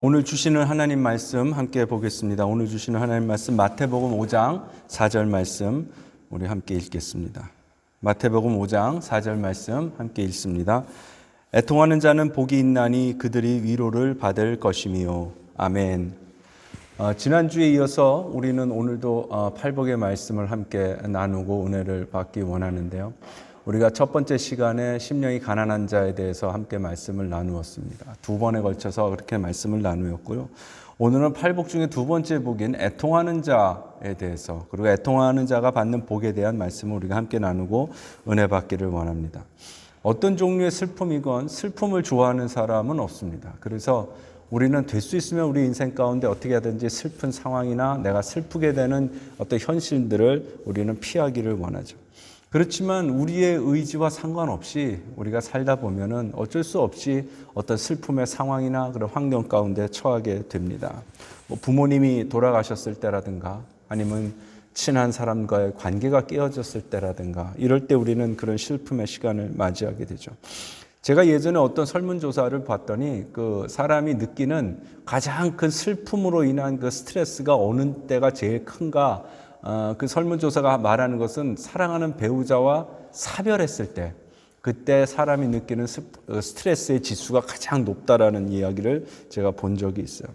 오늘 주시는 하나님 말씀 함께 보겠습니다. 오늘 주시는 하나님 말씀 마태복음 5장 4절 말씀 우리 함께 읽겠습니다. 마태복음 5장 4절 말씀 함께 읽습니다. 애통하는 자는 복이 있나니 그들이 위로를 받을 것이미요. 아멘. 지난주에 이어서 우리는 오늘도 팔복의 말씀을 함께 나누고 은혜를 받기 원하는데요. 우리가 첫 번째 시간에 심령이 가난한 자에 대해서 함께 말씀을 나누었습니다. 두 번에 걸쳐서 그렇게 말씀을 나누었고요. 오늘은 팔복 중에 두 번째 복인 애통하는 자에 대해서, 그리고 애통하는 자가 받는 복에 대한 말씀을 우리가 함께 나누고 은혜 받기를 원합니다. 어떤 종류의 슬픔이건 슬픔을 좋아하는 사람은 없습니다. 그래서 우리는 될 수 있으면 우리 인생 가운데 어떻게 하든지 슬픈 상황이나 내가 슬프게 되는 어떤 현실들을 우리는 피하기를 원하죠. 그렇지만 우리의 의지와 상관없이 우리가 살다 보면은 어쩔 수 없이 어떤 슬픔의 상황이나 그런 환경 가운데 처하게 됩니다. 부모님이 돌아가셨을 때라든가 아니면 친한 사람과의 관계가 깨어졌을 때라든가 이럴 때 우리는 그런 슬픔의 시간을 맞이하게 되죠. 제가 예전에 어떤 설문조사를 봤더니 그 사람이 느끼는 가장 큰 슬픔으로 인한 그 스트레스가 어느 때가 제일 큰가, 그 설문조사가 말하는 것은 사랑하는 배우자와 사별했을 때, 그때 사람이 느끼는 스트레스의 지수가 가장 높다라는 이야기를 제가 본 적이 있어요.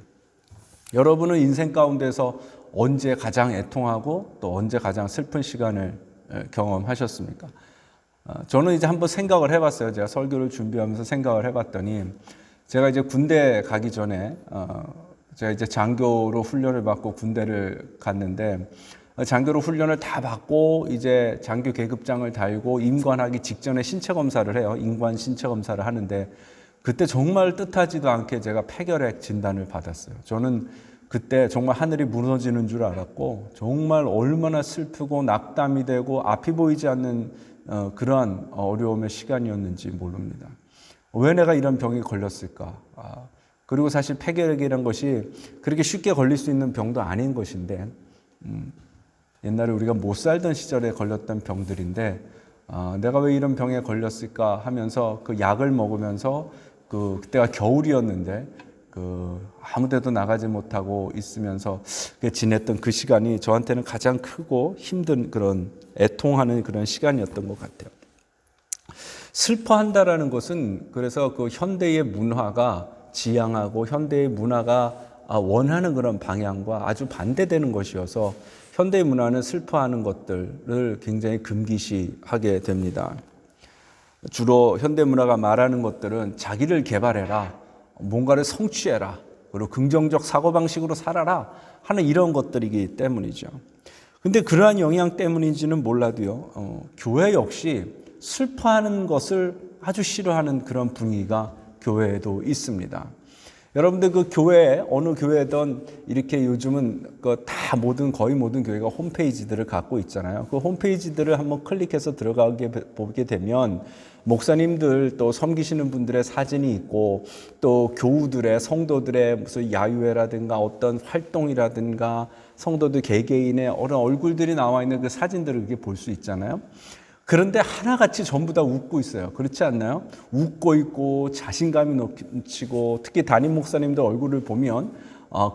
여러분은 인생 가운데서 언제 가장 애통하고 또 언제 가장 슬픈 시간을 경험하셨습니까? 저는 이제 한번 생각을 해봤어요. 제가 설교를 준비하면서 생각을 해봤더니, 제가 이제 군대 가기 전에 제가 이제 장교로 훈련을 받고 군대를 갔는데, 장교로 훈련을 다 받고 이제 장교 계급장을 달고 임관하기 직전에 신체 검사를 해요. 임관 신체 검사를 하는데, 그때 정말 뜻하지도 않게 제가 폐결핵 진단을 받았어요. 저는 그때 정말 하늘이 무너지는 줄 알았고, 정말 얼마나 슬프고 낙담이 되고 앞이 보이지 않는 그러한 어려움의 시간이었는지 모릅니다. 왜 내가 이런 병에 걸렸을까? 그리고 사실 폐결핵이라는 것이 그렇게 쉽게 걸릴 수 있는 병도 아닌 것인데, 옛날에 우리가 못 살던 시절에 걸렸던 병들인데, 내가 왜 이런 병에 걸렸을까 하면서 그 약을 먹으면서 그때가 겨울이었는데 아무 데도 나가지 못하고 있으면서 지냈던 그 시간이 저한테는 가장 크고 힘든 그런 애통하는 그런 시간이었던 것 같아요. 슬퍼한다라는 것은 그래서 그 현대의 문화가 지향하고 현대의 문화가 원하는 그런 방향과 아주 반대되는 것이어서 현대의 문화는 슬퍼하는 것들을 굉장히 금기시하게 됩니다. 주로 현대 문화가 말하는 것들은 자기를 개발해라, 뭔가를 성취해라, 그리고 긍정적 사고방식으로 살아라 하는 이런 것들이기 때문이죠. 근데 그러한 영향 때문인지는 몰라도요, 교회 역시 슬퍼하는 것을 아주 싫어하는 그런 분위기가 교회에도 있습니다. 여러분들 그 교회, 어느 교회든 이렇게 요즘은 거의 모든 교회가 홈페이지들을 갖고 있잖아요. 그 홈페이지들을 한번 클릭해서 보게 되면 목사님들 또 섬기시는 분들의 사진이 있고, 또 교우들의, 성도들의 무슨 야유회라든가 어떤 활동이라든가 성도들 개개인의 얼굴들이 나와 있는 그 사진들을 이렇게 볼 수 있잖아요. 그런데 하나같이 전부 다 웃고 있어요. 그렇지 않나요? 웃고 있고 자신감이 넘치고, 특히 담임 목사님들 얼굴을 보면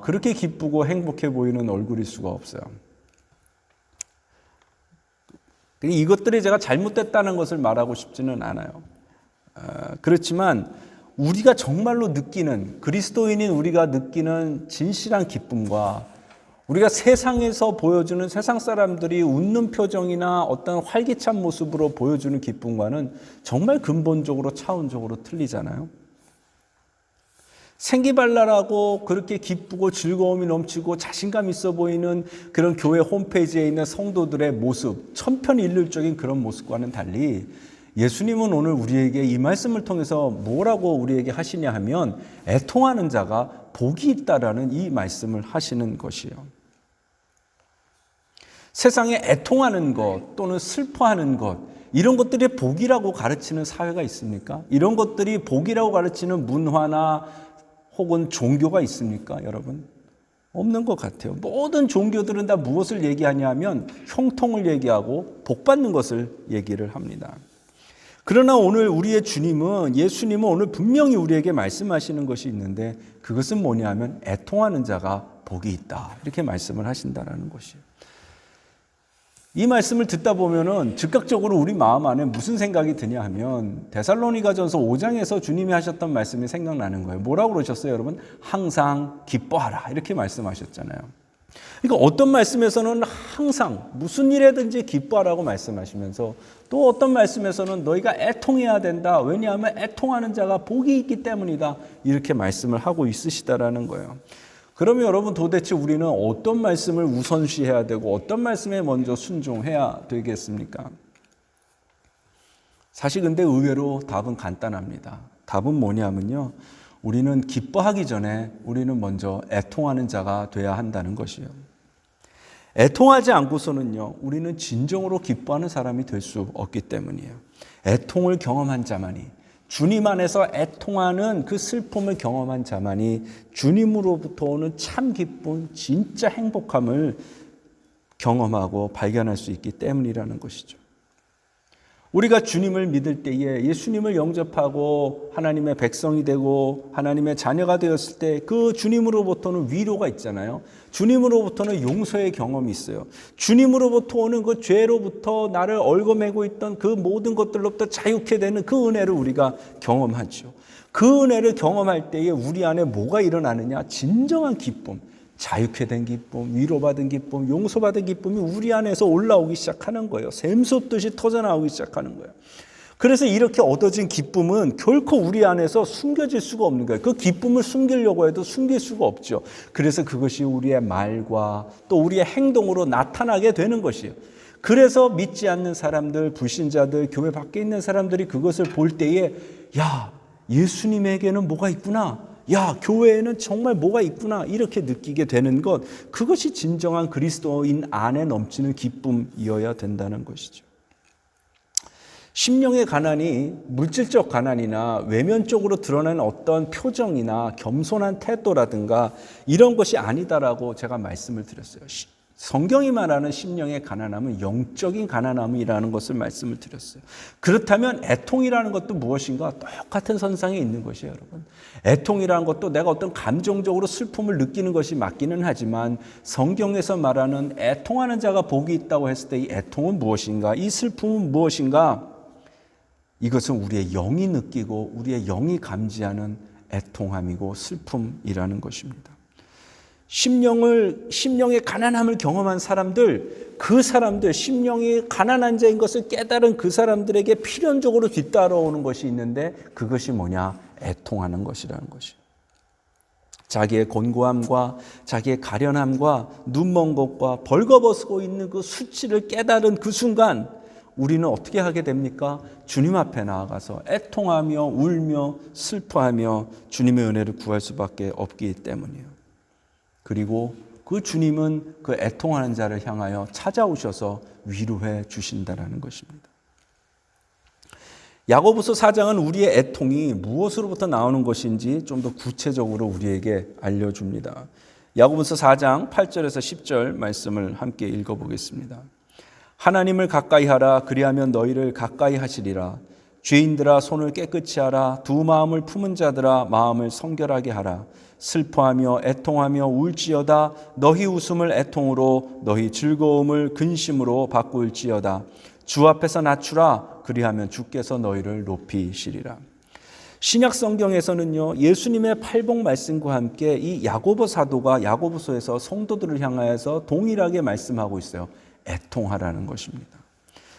그렇게 기쁘고 행복해 보이는 얼굴일 수가 없어요. 이것들이 제가 잘못됐다는 것을 말하고 싶지는 않아요. 그렇지만 우리가 정말로 느끼는, 그리스도인인 우리가 느끼는 진실한 기쁨과 우리가 세상에서 보여주는, 세상 사람들이 웃는 표정이나 어떤 활기찬 모습으로 보여주는 기쁨과는 정말 근본적으로 차원적으로 틀리잖아요. 생기발랄하고 그렇게 기쁘고 즐거움이 넘치고 자신감 있어 보이는 그런 교회 홈페이지에 있는 성도들의 모습, 천편일률적인 그런 모습과는 달리, 예수님은 오늘 우리에게 이 말씀을 통해서 뭐라고 우리에게 하시냐 하면, 애통하는 자가 복이 있다라는 이 말씀을 하시는 것이에요. 세상에 애통하는 것 또는 슬퍼하는 것, 이런 것들이 복이라고 가르치는 사회가 있습니까? 이런 것들이 복이라고 가르치는 문화나 혹은 종교가 있습니까, 여러분? 없는 것 같아요. 모든 종교들은 다 무엇을 얘기하냐 하면 형통을 얘기하고 복 받는 것을 얘기를 합니다. 그러나 오늘 우리의 주님은, 예수님은 오늘 분명히 우리에게 말씀하시는 것이 있는데, 그것은 뭐냐 하면 애통하는 자가 복이 있다, 이렇게 말씀을 하신다라는 것이에요. 이 말씀을 듣다 보면은 즉각적으로 우리 마음 안에 무슨 생각이 드냐 하면 데살로니가전서 5장에서 주님이 하셨던 말씀이 생각나는 거예요. 뭐라고 그러셨어요, 여러분? 항상 기뻐하라, 이렇게 말씀하셨잖아요. 그러니까 어떤 말씀에서는 항상 무슨 일에든지 기뻐하라고 말씀하시면서, 또 어떤 말씀에서는 너희가 애통해야 된다, 왜냐하면 애통하는 자가 복이 있기 때문이다, 이렇게 말씀을 하고 있으시다라는 거예요. 그러면 여러분, 도대체 우리는 어떤 말씀을 우선시해야 되고 어떤 말씀에 먼저 순종해야 되겠습니까? 사실 근데 의외로 답은 간단합니다. 답은 뭐냐면요, 우리는 기뻐하기 전에 우리는 먼저 애통하는 자가 돼야 한다는 것이에요. 애통하지 않고서는요, 우리는 진정으로 기뻐하는 사람이 될 수 없기 때문이에요. 애통을 경험한 자만이, 주님 안에서 애통하는 그 슬픔을 경험한 자만이 주님으로부터 오는 참 기쁨, 진짜 행복함을 경험하고 발견할 수 있기 때문이라는 것이죠. 우리가 주님을 믿을 때에, 예수님을 영접하고 하나님의 백성이 되고 하나님의 자녀가 되었을 때 그 주님으로부터는 위로가 있잖아요. 주님으로부터는 용서의 경험이 있어요. 주님으로부터 오는 그 죄로부터 나를 얽어매고 있던 그 모든 것들로부터 자유케 되는 그 은혜를 우리가 경험하죠. 그 은혜를 경험할 때에 우리 안에 뭐가 일어나느냐? 진정한 기쁨, 자유케 된 기쁨, 위로받은 기쁨, 용서받은 기쁨이 우리 안에서 올라오기 시작하는 거예요. 샘솟듯이 터져나오기 시작하는 거예요. 그래서 이렇게 얻어진 기쁨은 결코 우리 안에서 숨겨질 수가 없는 거예요. 그 기쁨을 숨기려고 해도 숨길 수가 없죠. 그래서 그것이 우리의 말과 또 우리의 행동으로 나타나게 되는 것이에요. 그래서 믿지 않는 사람들, 불신자들, 교회 밖에 있는 사람들이 그것을 볼 때에, 야, 예수님에게는 뭐가 있구나, 야, 교회에는 정말 뭐가 있구나, 이렇게 느끼게 되는 것, 그것이 진정한 그리스도인 안에 넘치는 기쁨이어야 된다는 것이죠. 심령의 가난이 물질적 가난이나 외면적으로 드러나는 어떤 표정이나 겸손한 태도라든가 이런 것이 아니다라고 제가 말씀을 드렸어요. 성경이 말하는 심령의 가난함은 영적인 가난함이라는 것을 말씀을 드렸어요. 그렇다면 애통이라는 것도 무엇인가? 똑같은 선상에 있는 것이에요, 여러분. 애통이라는 것도 내가 어떤 감정적으로 슬픔을 느끼는 것이 맞기는 하지만, 성경에서 말하는 애통하는 자가 복이 있다고 했을 때 이 애통은 무엇인가? 이 슬픔은 무엇인가? 이것은 우리의 영이 느끼고 우리의 영이 감지하는 애통함이고 슬픔이라는 것입니다. 심령의 가난함을 경험한 사람들, 그 사람들, 심령이 가난한 자인 것을 깨달은 그 사람들에게 필연적으로 뒤따라오는 것이 있는데, 그것이 뭐냐? 애통하는 것이라는 것이에요. 자기의 곤고함과 자기의 가련함과 눈먼 것과 벌거벗고 있는 그 수치를 깨달은 그 순간 우리는 어떻게 하게 됩니까? 주님 앞에 나아가서 애통하며 울며 슬퍼하며 주님의 은혜를 구할 수밖에 없기 때문이에요. 그리고 그 주님은 그 애통하는 자를 향하여 찾아오셔서 위로해 주신다는 것입니다. 야고보서 4장은 우리의 애통이 무엇으로부터 나오는 것인지 좀 더 구체적으로 우리에게 알려줍니다. 야고보서 4장 8절에서 10절 말씀을 함께 읽어보겠습니다. 하나님을 가까이 하라, 그리하면 너희를 가까이 하시리라. 죄인들아 손을 깨끗이 하라. 두 마음을 품은 자들아 마음을 성결하게 하라. 슬퍼하며 애통하며 울지어다. 너희 웃음을 애통으로 너희 즐거움을 근심으로 바꿀지어다. 주 앞에서 낮추라. 그리하면 주께서 너희를 높이시리라. 신약 성경에서는요, 예수님의 팔복 말씀과 함께 이 야고보 사도가 야고보서에서 성도들을 향하여서 동일하게 말씀하고 있어요. 애통하라는 것입니다.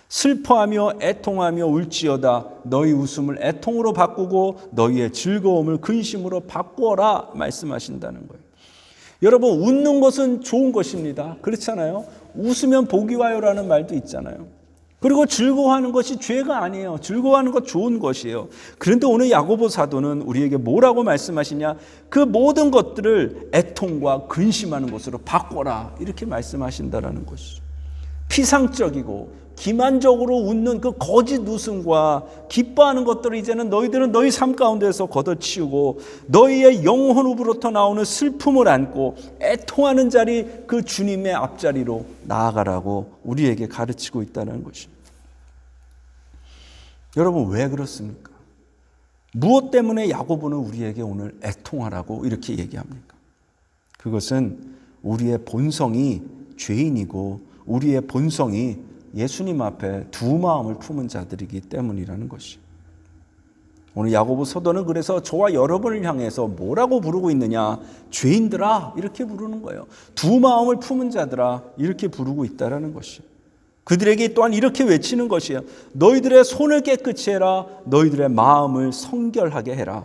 슬퍼하며 애통하며 울지어다. 너희 웃음을 애통으로 바꾸고 너희의 즐거움을 근심으로 바꾸어라 말씀하신다는 거예요. 여러분, 웃는 것은 좋은 것입니다. 그렇잖아요. 웃으면 복이 와요라는 말도 있잖아요. 그리고 즐거워하는 것이 죄가 아니에요. 즐거워하는 것 좋은 것이에요. 그런데 오늘 야고보 사도는 우리에게 뭐라고 말씀하시냐? 그 모든 것들을 애통과 근심하는 것으로 바꿔라, 이렇게 말씀하신다는 것이죠. 피상적이고 기만적으로 웃는 그 거짓 웃음과 기뻐하는 것들을 이제는 너희들은 너희 삶 가운데서 걷어치우고 너희의 영혼으로부터 나오는 슬픔을 안고 애통하는 자리, 그 주님의 앞자리로 나아가라고 우리에게 가르치고 있다는 것입니다. 여러분 왜 그렇습니까? 무엇 때문에 야고보는 우리에게 오늘 애통하라고 이렇게 얘기합니까? 그것은 우리의 본성이 죄인이고 우리의 본성이 예수님 앞에 두 마음을 품은 자들이기 때문이라는 것이죠. 오늘 야고보 사도는 그래서 저와 여러분을 향해서 뭐라고 부르고 있느냐? 죄인들아 이렇게 부르는 거예요. 두 마음을 품은 자들아 이렇게 부르고 있다라는 것이에요. 그들에게 또한 이렇게 외치는 것이에요. 너희들의 손을 깨끗이 해라. 너희들의 마음을 성결하게 해라.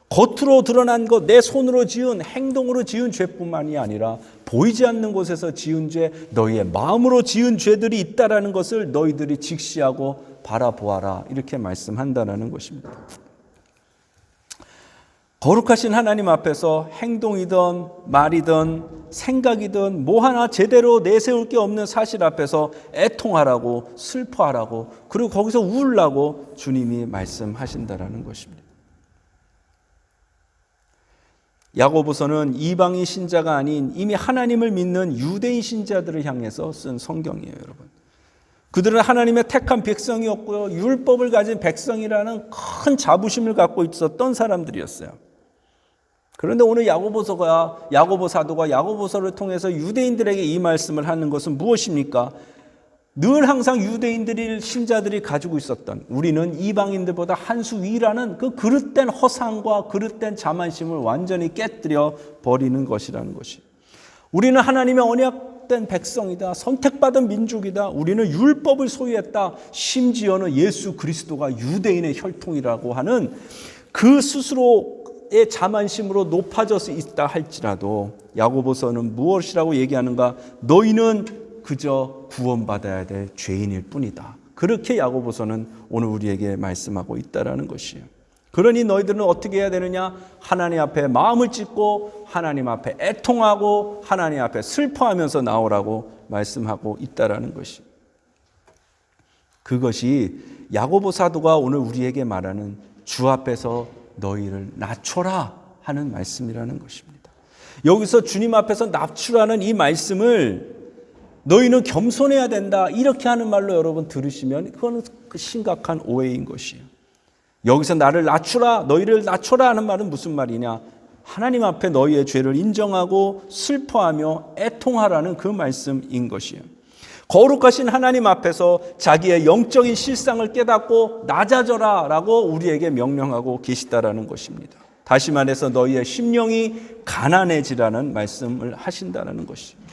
겉으로 드러난 것, 내 손으로 지은 행동으로 지은 죄뿐만이 아니라 보이지 않는 곳에서 지은 죄, 너희의 마음으로 지은 죄들이 있다라는 것을 너희들이 직시하고 바라보아라. 이렇게 말씀한다는 것입니다. 거룩하신 하나님 앞에서 행동이든 말이든 생각이든 뭐 하나 제대로 내세울 게 없는 사실 앞에서 애통하라고 슬퍼하라고 그리고 거기서 울라고 주님이 말씀하신다라는 것입니다. 야고보서는 이방인 신자가 아닌 이미 하나님을 믿는 유대인 신자들을 향해서 쓴 성경이에요, 여러분. 그들은 하나님의 택한 백성이었고요. 율법을 가진 백성이라는 큰 자부심을 갖고 있었던 사람들이었어요. 그런데 오늘 야고보 사도가 야고보서를 통해서 유대인들에게 이 말씀을 하는 것은 무엇입니까? 늘 항상 유대인들이 신자들이 가지고 있었던 우리는 이방인들보다 한 수 위라는 그 그릇된 허상과 그릇된 자만심을 완전히 깨뜨려 버리는 것이라는 것이. 우리는 하나님의 언약된 백성이다. 선택받은 민족이다. 우리는 율법을 소유했다. 심지어는 예수 그리스도가 유대인의 혈통이라고 하는 그 스스로의 자만심으로 높아져서 있다 할지라도 야고보서는 무엇이라고 얘기하는가? 너희는 그저 구원받아야 될 죄인일 뿐이다. 그렇게 야고보서는 오늘 우리에게 말씀하고 있다라는 것이에요. 그러니 너희들은 어떻게 해야 되느냐? 하나님 앞에 마음을 찢고 하나님 앞에 애통하고 하나님 앞에 슬퍼하면서 나오라고 말씀하고 있다라는 것이. 그것이 야고보 사도가 오늘 우리에게 말하는 주 앞에서 너희를 낮춰라 하는 말씀이라는 것입니다. 여기서 주님 앞에서 낮추라는 이 말씀을 너희는 겸손해야 된다 이렇게 하는 말로 여러분 들으시면 그거는 심각한 오해인 것이에요. 여기서 나를 낮추라, 너희를 낮춰라 하는 말은 무슨 말이냐? 하나님 앞에 너희의 죄를 인정하고 슬퍼하며 애통하라는 그 말씀인 것이에요. 거룩하신 하나님 앞에서 자기의 영적인 실상을 깨닫고 낮아져라 라고 우리에게 명령하고 계시다라는 것입니다. 다시 말해서 너희의 심령이 가난해지라는 말씀을 하신다는 것이죠.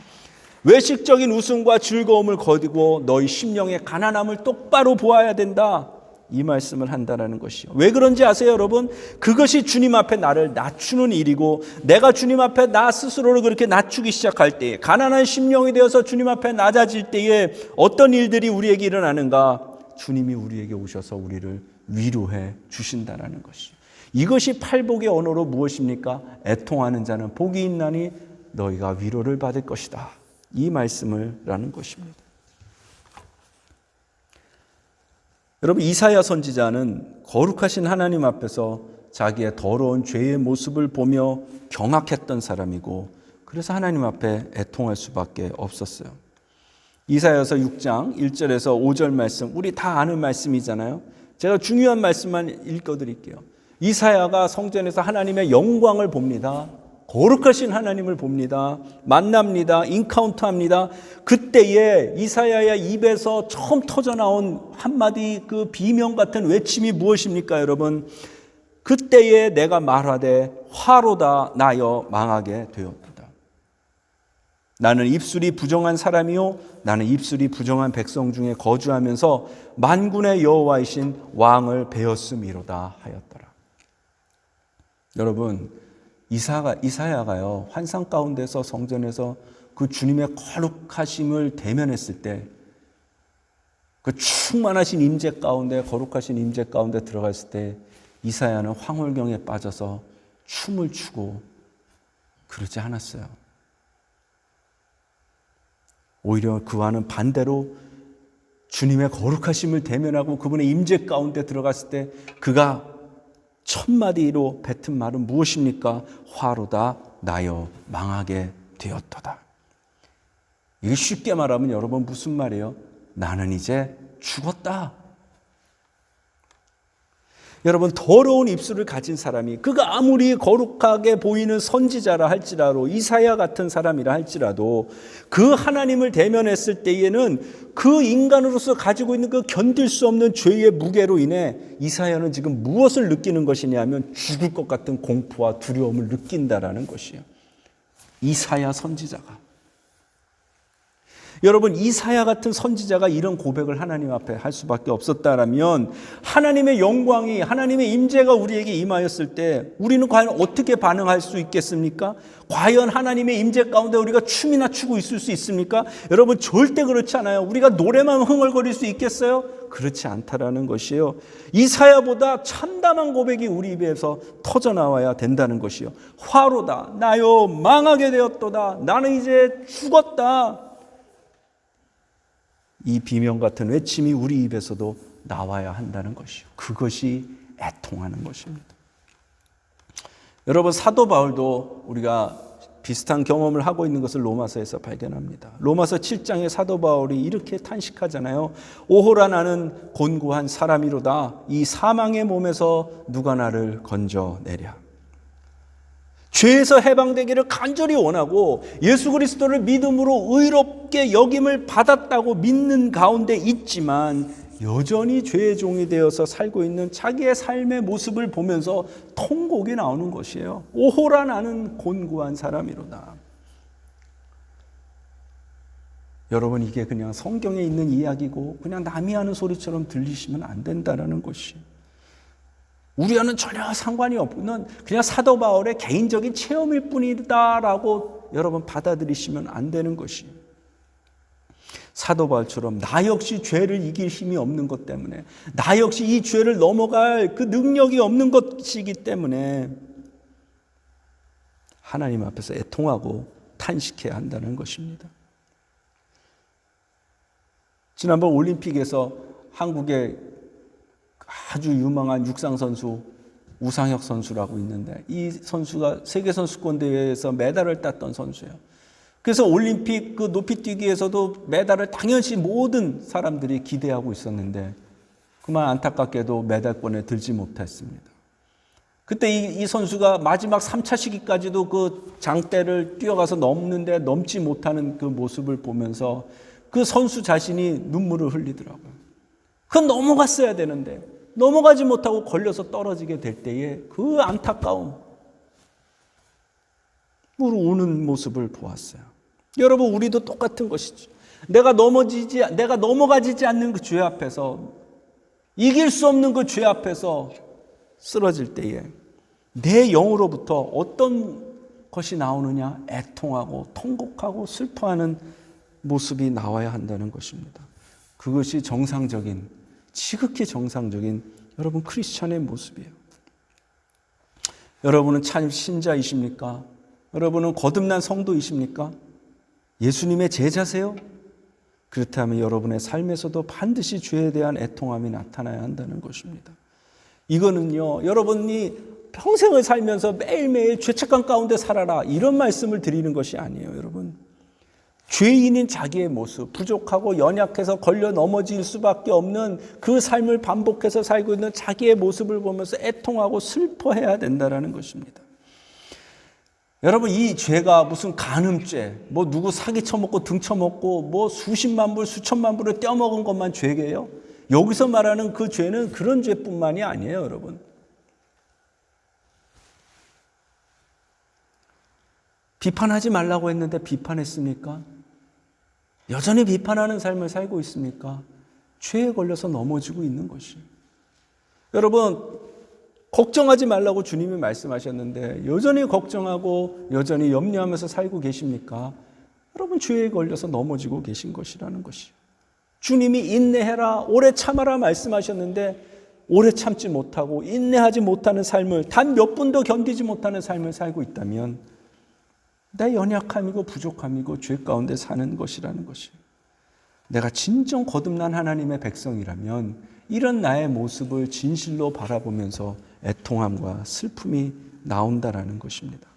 외식적인 웃음과 즐거움을 거두고 너희 심령의 가난함을 똑바로 보아야 된다. 이 말씀을 한다는 것이요. 왜 그런지 아세요, 여러분? 그것이 주님 앞에 나를 낮추는 일이고 내가 주님 앞에 나 스스로를 그렇게 낮추기 시작할 때에 가난한 심령이 되어서 주님 앞에 낮아질 때에 어떤 일들이 우리에게 일어나는가? 주님이 우리에게 오셔서 우리를 위로해 주신다는 것이요. 이것이 팔복의 언어로 무엇입니까? 애통하는 자는 복이 있나니 너희가 위로를 받을 것이다. 이 말씀을 라는 것입니다. 여러분 이사야 선지자는 거룩하신 하나님 앞에서 자기의 더러운 죄의 모습을 보며 경악했던 사람이고 그래서 하나님 앞에 애통할 수밖에 없었어요. 이사야서 6장 1절에서 5절 말씀 우리 다 아는 말씀이잖아요. 제가 중요한 말씀만 읽어드릴게요. 이사야가 성전에서 하나님의 영광을 봅니다. 거룩하신 하나님을 봅니다. 만납니다. 인카운트합니다. 그때에 이사야의 입에서 처음 터져나온 한마디 그 비명 같은 외침이 무엇입니까, 여러분? 그때에 내가 말하되 화로다 나여 망하게 되었다. 나는 입술이 부정한 사람이요 나는 입술이 부정한 백성 중에 거주하면서 만군의 여호와이신 왕을 배웠음이로다 하였더라. 여러분 이사야가요 환상 가운데서 성전에서 그 주님의 거룩하심을 대면했을 때 그 충만하신 임재 가운데 거룩하신 임재 가운데 들어갔을 때 이사야는 황홀경에 빠져서 춤을 추고 그러지 않았어요. 오히려 그와는 반대로 주님의 거룩하심을 대면하고 그분의 임재 가운데 들어갔을 때 그가 첫 마디로 뱉은 말은 무엇입니까? 화로다 나여 망하게 되었도다. 이게 쉽게 말하면 여러분 무슨 말이에요? 나는 이제 죽었다. 여러분, 더러운 입술을 가진 사람이, 그가 아무리 거룩하게 보이는 선지자라 할지라도, 이사야 같은 사람이라 할지라도, 그 하나님을 대면했을 때에는 그 인간으로서 가지고 있는 그 견딜 수 없는 죄의 무게로 인해 이사야는 지금 무엇을 느끼는 것이냐면 죽을 것 같은 공포와 두려움을 느낀다라는 것이에요. 이사야 선지자가. 여러분, 이사야 같은 선지자가 이런 고백을 하나님 앞에 할 수밖에 없었다라면 하나님의 영광이, 하나님의 임재가 우리에게 임하였을 때 우리는 과연 어떻게 반응할 수 있겠습니까? 과연 하나님의 임재 가운데 우리가 춤이나 추고 있을 수 있습니까? 여러분, 절대 그렇지 않아요. 우리가 노래만 흥얼거릴 수 있겠어요? 그렇지 않다라는 것이에요. 이사야보다 참담한 고백이 우리 입에서 터져나와야 된다는 것이요. 화로다, 나요 망하게 되었도다, 나는 이제 죽었다. 이 비명 같은 외침이 우리 입에서도 나와야 한다는 것이요. 그것이 애통하는 것입니다. 여러분, 사도 바울도 우리가 비슷한 경험을 하고 있는 것을 로마서에서 발견합니다. 로마서 7장에 사도 바울이 이렇게 탄식하잖아요. 오호라, 나는 곤고한 사람이로다. 이 사망의 몸에서 누가 나를 건져내랴. 죄에서 해방되기를 간절히 원하고 예수 그리스도를 믿음으로 의롭게 여김을 받았다고 믿는 가운데 있지만 여전히 죄의 종이 되어서 살고 있는 자기의 삶의 모습을 보면서 통곡이 나오는 것이에요. 오호라, 나는 곤고한 사람이로다. 여러분, 이게 그냥 성경에 있는 이야기고 그냥 남이 하는 소리처럼 들리시면 안 된다는 것이에요. 우리와는 전혀 상관이 없는 그냥 사도 바울의 개인적인 체험일 뿐이다라고 여러분 받아들이시면 안 되는 것이에요. 사도 바울처럼 나 역시 죄를 이길 힘이 없는 것 때문에, 나 역시 이 죄를 넘어갈 그 능력이 없는 것이기 때문에 하나님 앞에서 애통하고 탄식해야 한다는 것입니다. 지난번 올림픽에서 한국의 아주 유명한 육상 선수 우상혁 선수라고 있는데, 이 선수가 세계선수권대회에서 메달을 땄던 선수예요. 그래서 올림픽 그 높이뛰기에서도 메달을 당연시 모든 사람들이 기대하고 있었는데 그만 안타깝게도 메달권에 들지 못했습니다. 그때 이 선수가 마지막 3차 시기까지도 그 장대를 뛰어가서 넘는데 넘지 못하는 그 모습을 보면서 그 선수 자신이 눈물을 흘리더라고요. 그건 넘어갔어야 되는데 넘어가지 못하고 걸려서 떨어지게 될 때에 그 안타까움으로 우는 모습을 보았어요. 여러분, 우리도 똑같은 것이죠. 내가 넘어가지지 않는 그 죄 앞에서, 이길 수 없는 그 죄 앞에서 쓰러질 때에 내 영으로부터 어떤 것이 나오느냐? 애통하고 통곡하고 슬퍼하는 모습이 나와야 한다는 것입니다. 그것이 정상적인, 지극히 정상적인 여러분 크리스찬의 모습이에요. 여러분은 참 신자이십니까? 여러분은 거듭난 성도이십니까? 예수님의 제자세요? 그렇다면 여러분의 삶에서도 반드시 죄에 대한 애통함이 나타나야 한다는 것입니다. 이거는요, 여러분이 평생을 살면서 매일매일 죄책감 가운데 살아라, 이런 말씀을 드리는 것이 아니에요. 여러분, 죄인인 자기의 모습, 부족하고 연약해서 걸려 넘어질 수밖에 없는 그 삶을 반복해서 살고 있는 자기의 모습을 보면서 애통하고 슬퍼해야 된다는 것입니다. 여러분, 이 죄가 무슨 간음죄, 뭐 누구 사기 쳐먹고 등 쳐먹고 뭐 수십만 불, 수천만 불을 떼어먹은 것만 죄예요? 여기서 말하는 그 죄는 그런 죄뿐만이 아니에요, 여러분. 비판하지 말라고 했는데 비판했습니까? 여전히 비판하는 삶을 살고 있습니까? 죄에 걸려서 넘어지고 있는 것이. 여러분, 걱정하지 말라고 주님이 말씀하셨는데 여전히 걱정하고 여전히 염려하면서 살고 계십니까? 여러분, 죄에 걸려서 넘어지고 계신 것이라는 것이요. 주님이 인내해라, 오래 참아라 말씀하셨는데 오래 참지 못하고 인내하지 못하는 삶을, 단 몇 분도 견디지 못하는 삶을 살고 있다면 내 연약함이고 부족함이고 죄 가운데 사는 것이라는 것이에요. 내가 진정 거듭난 하나님의 백성이라면 이런 나의 모습을 진실로 바라보면서 애통함과 슬픔이 나온다라는 것입니다.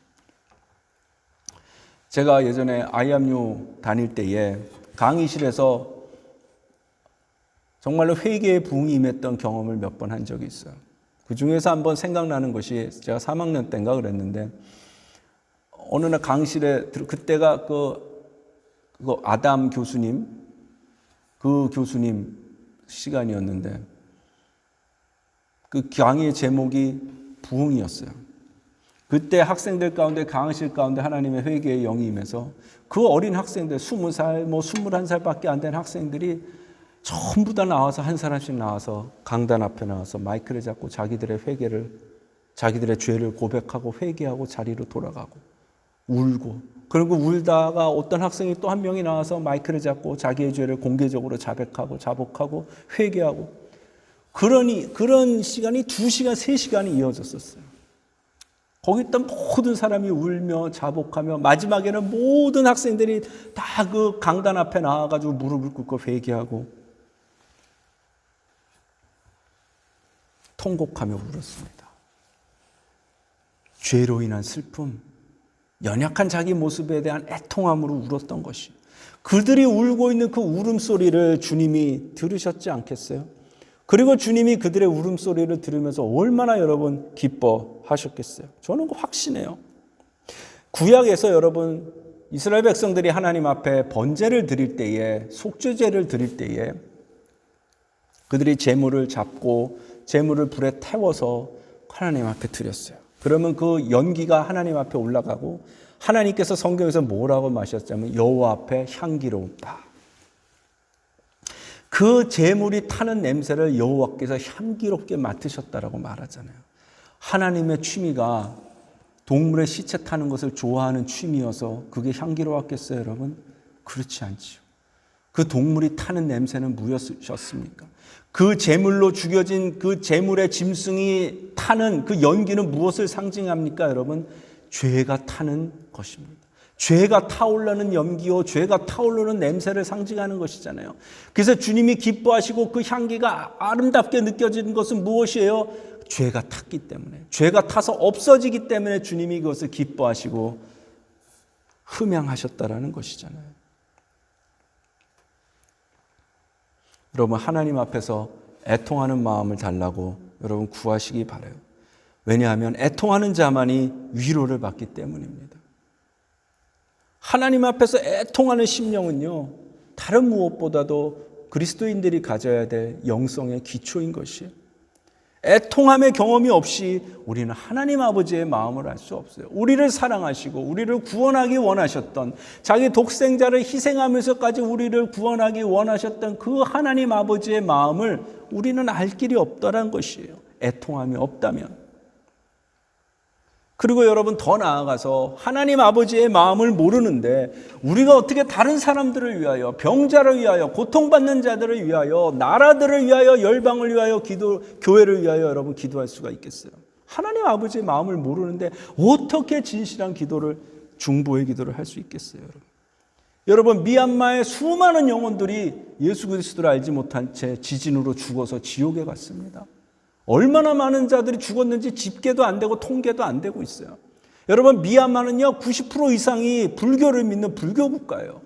제가 예전에 IMU 다닐 때에 강의실에서 정말로 회개의 부흥이 임했던 경험을 몇 번 한 적이 있어요. 그 중에서 한번 생각나는 것이 제가 3학년 때인가 그랬는데 어느 날 강실에 그때가 그 아담 교수님 그 교수님 시간이었는데 그 강의의 제목이 부흥이었어요. 그때 학생들 가운데 강의실 가운데 하나님의 회개의 영이 임해서 그 어린 학생들 20살 21살밖에 안 된 학생들이 전부 다 나와서 한 사람씩 나와서 강단 앞에 나와서 마이크를 잡고 자기들의 죄를 고백하고 회개하고 자리로 돌아가고 울고, 그리고 울다가 어떤 학생이 또 한 명이 나와서 마이크를 잡고 자기의 죄를 공개적으로 자복하고 회개하고, 그런 시간이 2시간, 3시간이 이어졌었어요. 거기 있던 모든 사람이 울며 자복하며 마지막에는 모든 학생들이 다 그 강단 앞에 나와가지고 무릎을 꿇고 회개하고 통곡하며 울었습니다. 죄로 인한 슬픔, 연약한 자기 모습에 대한 애통함으로 울었던 것이, 그들이 울고 있는 그 울음소리를 주님이 들으셨지 않겠어요? 그리고 주님이 그들의 울음소리를 들으면서 얼마나 여러분 기뻐하셨겠어요? 저는 확신해요. 구약에서 여러분 이스라엘 백성들이 하나님 앞에 번제를 드릴 때에, 속죄제를 드릴 때에 그들이 제물을 잡고 제물을 불에 태워서 하나님 앞에 드렸어요. 그러면 그 연기가 하나님 앞에 올라가고 하나님께서 성경에서 뭐라고 마셨자면 여호와 앞에 향기로웠다. 그 제물이 타는 냄새를 여호와께서 향기롭게 맡으셨다라고 말하잖아요. 하나님의 취미가 동물의 시체 타는 것을 좋아하는 취미여서 그게 향기로웠겠어요, 여러분? 그렇지 않지요. 그 동물이 타는 냄새는 무엇이었습니까? 그 제물로 죽여진 그 제물의 짐승이 타는 그 연기는 무엇을 상징합니까, 여러분? 죄가 타는 것입니다. 죄가 타오르는 연기요, 죄가 타오르는 냄새를 상징하는 것이잖아요. 그래서 주님이 기뻐하시고 그 향기가 아름답게 느껴지는 것은 무엇이에요? 죄가 탔기 때문에, 죄가 타서 없어지기 때문에 주님이 그것을 기뻐하시고 흠양하셨다라는 것이잖아요. 여러분, 하나님 앞에서 애통하는 마음을 달라고 여러분 구하시기 바라요. 왜냐하면 애통하는 자만이 위로를 받기 때문입니다. 하나님 앞에서 애통하는 심령은요, 다른 무엇보다도 그리스도인들이 가져야 될 영성의 기초인 것이에요. 애통함의 경험이 없이 우리는 하나님 아버지의 마음을 알 수 없어요. 우리를 사랑하시고 우리를 구원하기 원하셨던, 자기 독생자를 희생하면서까지 우리를 구원하기 원하셨던 그 하나님 아버지의 마음을 우리는 알 길이 없다는 것이에요. 애통함이 없다면. 그리고 여러분, 더 나아가서 하나님 아버지의 마음을 모르는데 우리가 어떻게 다른 사람들을 위하여, 병자를 위하여, 고통받는 자들을 위하여, 나라들을 위하여, 열방을 위하여, 교회를 위하여 여러분 기도할 수가 있겠어요? 하나님 아버지의 마음을 모르는데 어떻게 진실한 기도를, 중보의 기도를 할 수 있겠어요? 여러분, 미얀마의 수많은 영혼들이 예수 그리스도를 알지 못한 채 지진으로 죽어서 지옥에 갔습니다. 얼마나 많은 자들이 죽었는지 집계도 안 되고 통계도 안 되고 있어요. 여러분, 미얀마는요 90% 이상이 불교를 믿는 불교 국가예요.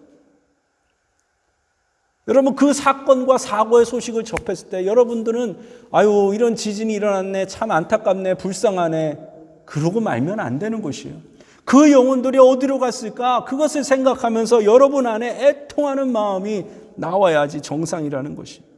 여러분, 그 사건과 사고의 소식을 접했을 때 여러분들은 아유, 이런 지진이 일어났네, 참 안타깝네, 불쌍하네, 그러고 말면 안 되는 것이에요. 그 영혼들이 어디로 갔을까? 그것을 생각하면서 여러분 안에 애통하는 마음이 나와야지 정상이라는 것이.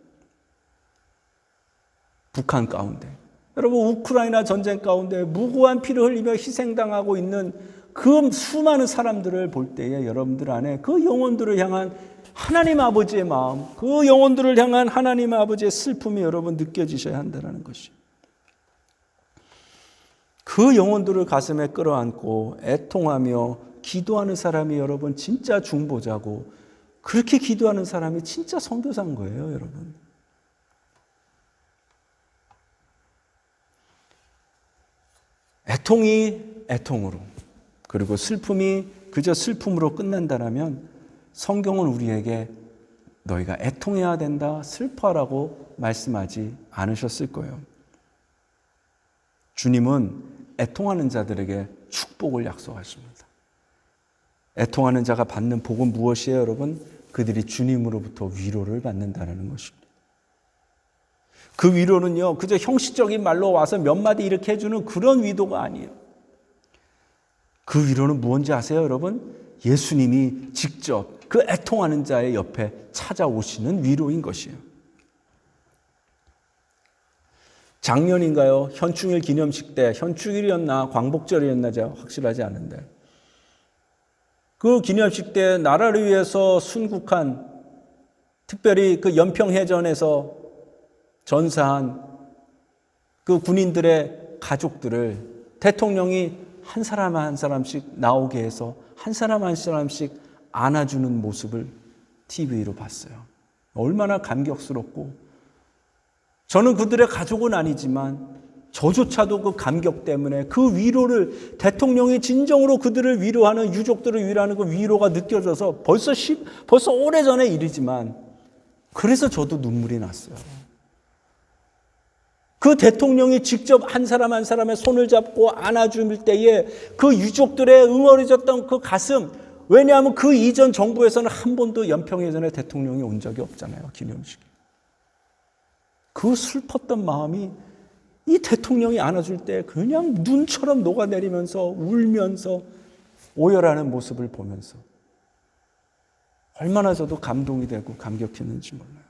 북한 가운데, 여러분 우크라이나 전쟁 가운데 무고한 피를 흘리며 희생당하고 있는 그 수많은 사람들을 볼 때에 여러분들 안에 그 영혼들을 향한 하나님 아버지의 마음, 그 영혼들을 향한 하나님 아버지의 슬픔이 여러분 느껴지셔야 한다는 것이. 그 영혼들을 가슴에 끌어안고 애통하며 기도하는 사람이 여러분 진짜 중보자고, 그렇게 기도하는 사람이 진짜 선교사인 거예요, 여러분. 애통이 애통으로, 그리고 슬픔이 그저 슬픔으로 끝난다면 성경은 우리에게 너희가 애통해야 된다, 슬퍼하라고 말씀하지 않으셨을 거예요. 주님은 애통하는 자들에게 축복을 약속하십니다. 애통하는 자가 받는 복은 무엇이에요, 여러분? 그들이 주님으로부터 위로를 받는다는 것입니다. 그 위로는요, 그저 형식적인 말로 와서 몇 마디 이렇게 해주는 그런 위로가 아니에요. 그 위로는 무엇인지 아세요, 여러분? 예수님이 직접 그 애통하는 자의 옆에 찾아오시는 위로인 것이에요. 작년인가요? 현충일 기념식 때, 현충일이었나 광복절이었나 제가 확실하지 않은데, 그 기념식 때 나라를 위해서 순국한, 특별히 그 연평해전에서 전사한 그 군인들의 가족들을 대통령이 한 사람 한 사람씩 나오게 해서 한 사람 한 사람씩 안아주는 모습을 TV로 봤어요. 얼마나 감격스럽고, 저는 그들의 가족은 아니지만 저조차도 그 감격 때문에 그 위로를, 대통령이 진정으로 그들을 위로하는, 유족들을 위로하는 그 위로가 느껴져서 벌써 오래전의 일이지만 그래서 저도 눈물이 났어요. 그 대통령이 직접 한 사람 한 사람의 손을 잡고 안아줄 때에 그 유족들의 응어리졌던 그 가슴, 왜냐하면 그 이전 정부에서는 한 번도 연평해전에 대통령이 온 적이 없잖아요, 기념식. 그 슬펐던 마음이 이 대통령이 안아줄 때 그냥 눈처럼 녹아내리면서 울면서 오열하는 모습을 보면서 얼마나 저도 감동이 되고 감격했는지 몰라요.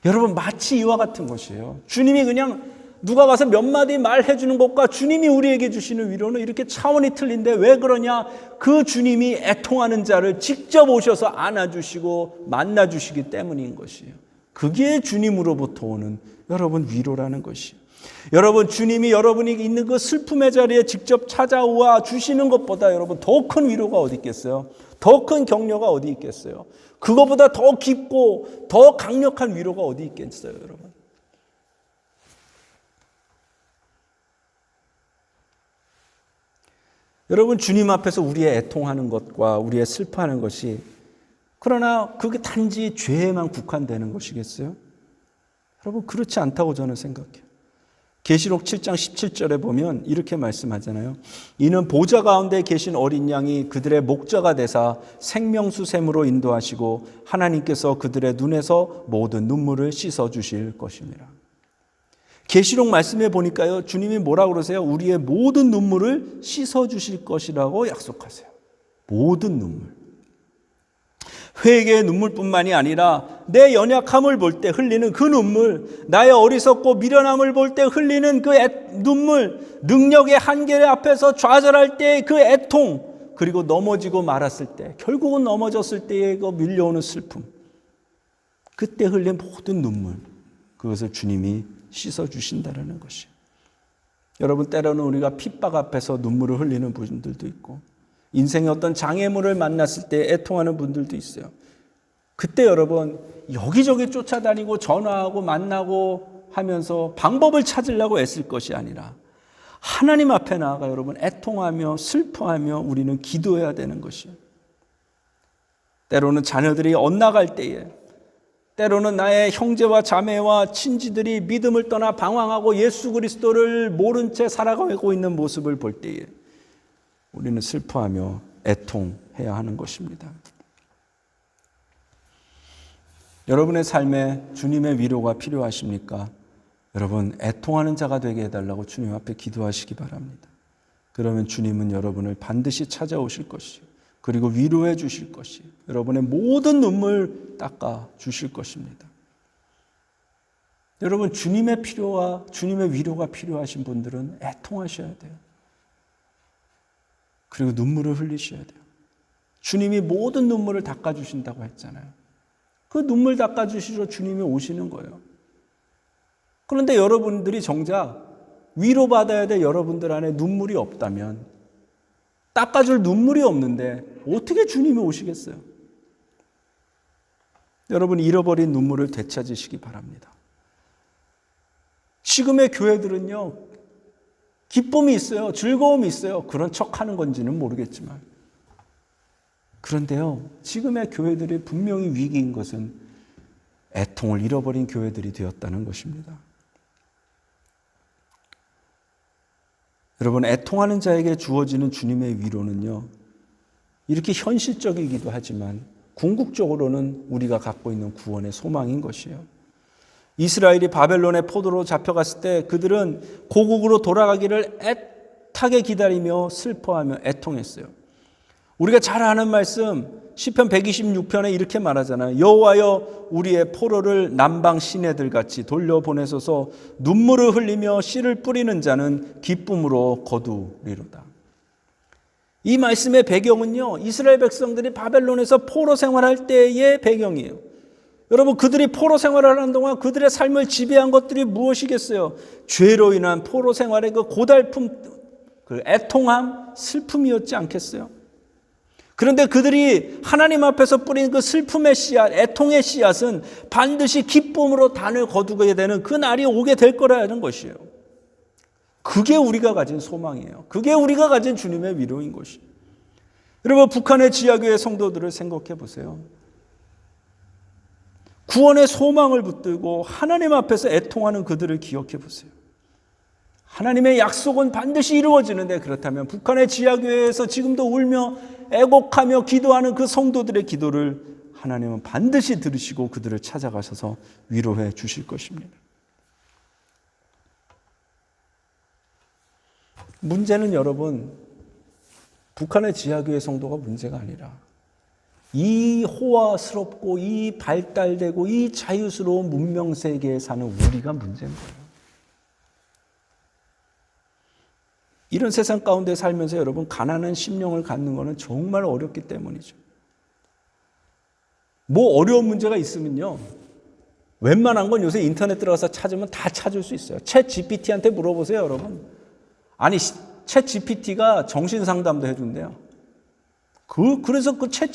여러분, 마치 이와 같은 것이에요. 주님이 그냥 누가 가서 몇 마디 말해주는 것과 주님이 우리에게 주시는 위로는 이렇게 차원이 틀린데, 왜 그러냐? 그 주님이 애통하는 자를 직접 오셔서 안아주시고 만나주시기 때문인 것이에요. 그게 주님으로부터 오는 여러분 위로라는 것이에요. 여러분, 주님이 여러분이 있는 그 슬픔의 자리에 직접 찾아와 주시는 것보다 여러분 더 큰 위로가 어디 있겠어요? 더 큰 격려가 어디 있겠어요? 그것보다 더 깊고 더 강력한 위로가 어디 있겠어요, 여러분? 여러분, 주님 앞에서 우리의 애통하는 것과 우리의 슬퍼하는 것이, 그러나 그게 단지 죄에만 국한되는 것이겠어요? 여러분, 그렇지 않다고 저는 생각해요. 계시록 7장 17절에 보면 이렇게 말씀하잖아요. 이는 보좌 가운데 계신 어린 양이 그들의 목자가 되사 생명수샘으로 인도하시고 하나님께서 그들의 눈에서 모든 눈물을 씻어 주실 것입니다. 계시록 말씀에 보니까요, 주님이 뭐라고 그러세요? 우리의 모든 눈물을 씻어 주실 것이라고 약속하세요. 모든 눈물. 회개의 눈물뿐만이 아니라 내 연약함을 볼 때 흘리는 그 눈물, 나의 어리석고 미련함을 볼 때 흘리는 그 눈물, 능력의 한계 앞에서 좌절할 때 그 애통, 그리고 넘어지고 말았을 때, 결국은 넘어졌을 때의 그 밀려오는 슬픔, 그때 흘린 모든 눈물, 그것을 주님이 씻어주신다는 것이에요. 여러분, 때로는 우리가 핍박 앞에서 눈물을 흘리는 분들도 있고, 인생의 어떤 장애물을 만났을 때 애통하는 분들도 있어요. 그때 여러분, 여기저기 쫓아다니고 전화하고 만나고 하면서 방법을 찾으려고 애쓸 것이 아니라 하나님 앞에 나아가 여러분 애통하며 슬퍼하며 우리는 기도해야 되는 것이에요. 때로는 자녀들이 엇나갈 때에, 때로는 나의 형제와 자매와 친지들이 믿음을 떠나 방황하고 예수 그리스도를 모른 채 살아가고 있는 모습을 볼 때에 우리는 슬퍼하며 애통해야 하는 것입니다. 여러분의 삶에 주님의 위로가 필요하십니까? 여러분, 애통하는 자가 되게 해달라고 주님 앞에 기도하시기 바랍니다. 그러면 주님은 여러분을 반드시 찾아오실 것이요, 그리고 위로해 주실 것이요, 여러분의 모든 눈물 닦아 주실 것입니다. 여러분, 주님의 필요와 주님의 위로가 필요하신 분들은 애통하셔야 돼요. 그리고 눈물을 흘리셔야 돼요. 주님이 모든 눈물을 닦아주신다고 했잖아요. 그 눈물 닦아주시러 주님이 오시는 거예요. 그런데 여러분들이 정작 위로받아야 될 여러분들 안에 눈물이 없다면, 닦아줄 눈물이 없는데 어떻게 주님이 오시겠어요? 여러분, 잃어버린 눈물을 되찾으시기 바랍니다. 지금의 교회들은요, 기쁨이 있어요. 즐거움이 있어요. 그런 척하는 건지는 모르겠지만. 그런데요, 지금의 교회들이 분명히 위기인 것은 애통을 잃어버린 교회들이 되었다는 것입니다. 여러분, 애통하는 자에게 주어지는 주님의 위로는요, 이렇게 현실적이기도 하지만 궁극적으로는 우리가 갖고 있는 구원의 소망인 것이에요. 이스라엘이 바벨론의 포도로 잡혀갔을 때 그들은 고국으로 돌아가기를 애타게 기다리며 슬퍼하며 애통했어요. 우리가 잘 아는 말씀 시편 126편에 이렇게 말하잖아요. 여호와여 우리의 포로를 남방 시내들 같이 돌려보내소서. 눈물을 흘리며 씨를 뿌리는 자는 기쁨으로 거두리로다. 이 말씀의 배경은요, 이스라엘 백성들이 바벨론에서 포로 생활할 때의 배경이에요. 여러분, 그들이 포로 생활을 하는 동안 그들의 삶을 지배한 것들이 무엇이겠어요? 죄로 인한 포로 생활의 그 고달픔, 그 애통함, 슬픔이었지 않겠어요? 그런데 그들이 하나님 앞에서 뿌린 그 슬픔의 씨앗, 애통의 씨앗은 반드시 기쁨으로 단을 거두게 되는 그 날이 오게 될 거라는 것이에요. 그게 우리가 가진 소망이에요. 그게 우리가 가진 주님의 위로인 것이에요. 여러분, 북한의 지하교회 성도들을 생각해 보세요. 구원의 소망을 붙들고 하나님 앞에서 애통하는 그들을 기억해 보세요. 하나님의 약속은 반드시 이루어지는데, 그렇다면 북한의 지하교회에서 지금도 울며 애곡하며 기도하는 그 성도들의 기도를 하나님은 반드시 들으시고 그들을 찾아가셔서 위로해 주실 것입니다. 문제는 여러분, 북한의 지하교회 성도가 문제가 아니라 이 호화스럽고 이 발달되고 이 자유스러운 문명 세계에 사는 우리가 문제인 거예요. 이런 세상 가운데 살면서 여러분, 가난한 심령을 갖는 것은 정말 어렵기 때문이죠. 뭐 어려운 문제가 있으면요, 웬만한 건 요새 인터넷 들어가서 찾으면 다 찾을 수 있어요. 챗 GPT한테 물어보세요, 여러분. 아니, 챗 GPT가 정신상담도 해준대요. 그래서 그 챗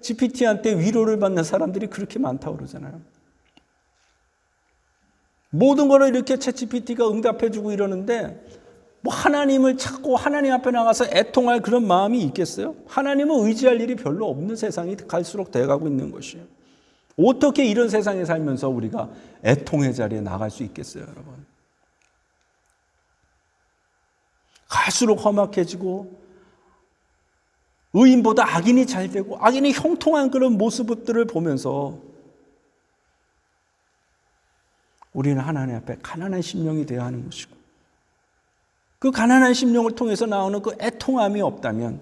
GPT한테 위로를 받는 사람들이 그렇게 많다고 그러잖아요. 모든 거를 이렇게 챗 GPT가 응답해주고 이러는데, 뭐 하나님을 찾고 하나님 앞에 나가서 애통할 그런 마음이 있겠어요? 하나님을 의지할 일이 별로 없는 세상이 갈수록 돼가고 있는 것이에요. 어떻게 이런 세상에 살면서 우리가 애통의 자리에 나갈 수 있겠어요, 여러분? 갈수록 험악해지고 의인보다 악인이 잘 되고 악인이 형통한 그런 모습들을 보면서 우리는 하나님 앞에 가난한 심령이 되어야 하는 것이고, 그 가난한 심령을 통해서 나오는 그 애통함이 없다면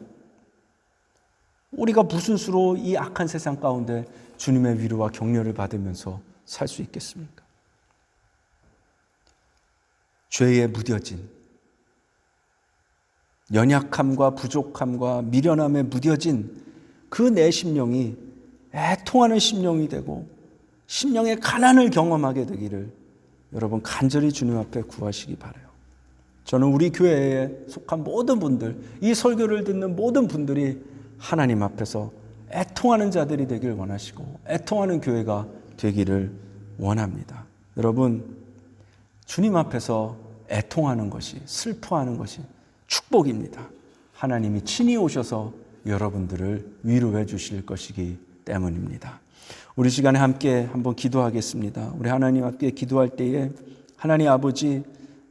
우리가 무슨 수로 이 악한 세상 가운데 주님의 위로와 격려를 받으면서 살 수 있겠습니까? 죄에 무뎌진, 연약함과 부족함과 미련함에 무뎌진 그 내 심령이 애통하는 심령이 되고 심령의 가난을 경험하게 되기를 여러분 간절히 주님 앞에 구하시기 바라요. 저는 우리 교회에 속한 모든 분들, 이 설교를 듣는 모든 분들이 하나님 앞에서 애통하는 자들이 되길 원하시고 애통하는 교회가 되기를 원합니다. 여러분, 주님 앞에서 애통하는 것이, 슬퍼하는 것이 축복입니다. 하나님이 친히 오셔서 여러분들을 위로해 주실 것이기 때문입니다. 우리 시간에 함께 한번 기도하겠습니다. 우리 하나님 앞에 기도할 때에 하나님 아버지,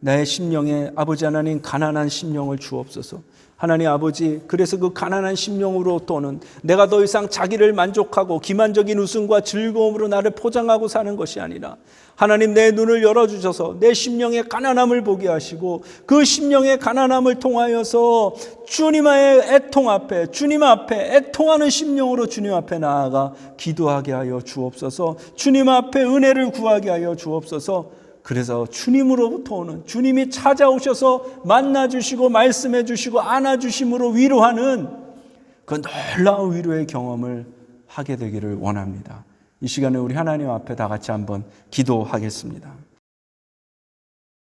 나의 심령에 아버지 하나님 가난한 심령을 주옵소서. 하나님 아버지, 그래서 그 가난한 심령으로부터는 내가 더 이상 자기를 만족하고 기만적인 웃음과 즐거움으로 나를 포장하고 사는 것이 아니라 하나님 내 눈을 열어주셔서 내 심령의 가난함을 보게 하시고 그 심령의 가난함을 통하여서 주님의 애통 앞에, 주님 앞에 애통하는 심령으로 주님 앞에 나아가 기도하게 하여 주옵소서. 주님 앞에 은혜를 구하게 하여 주옵소서. 그래서 주님으로부터 오는, 주님이 찾아오셔서 만나주시고 말씀해주시고 안아주심으로 위로하는 그 놀라운 위로의 경험을 하게 되기를 원합니다. 이 시간에 우리 하나님 앞에 다 같이 한번 기도하겠습니다.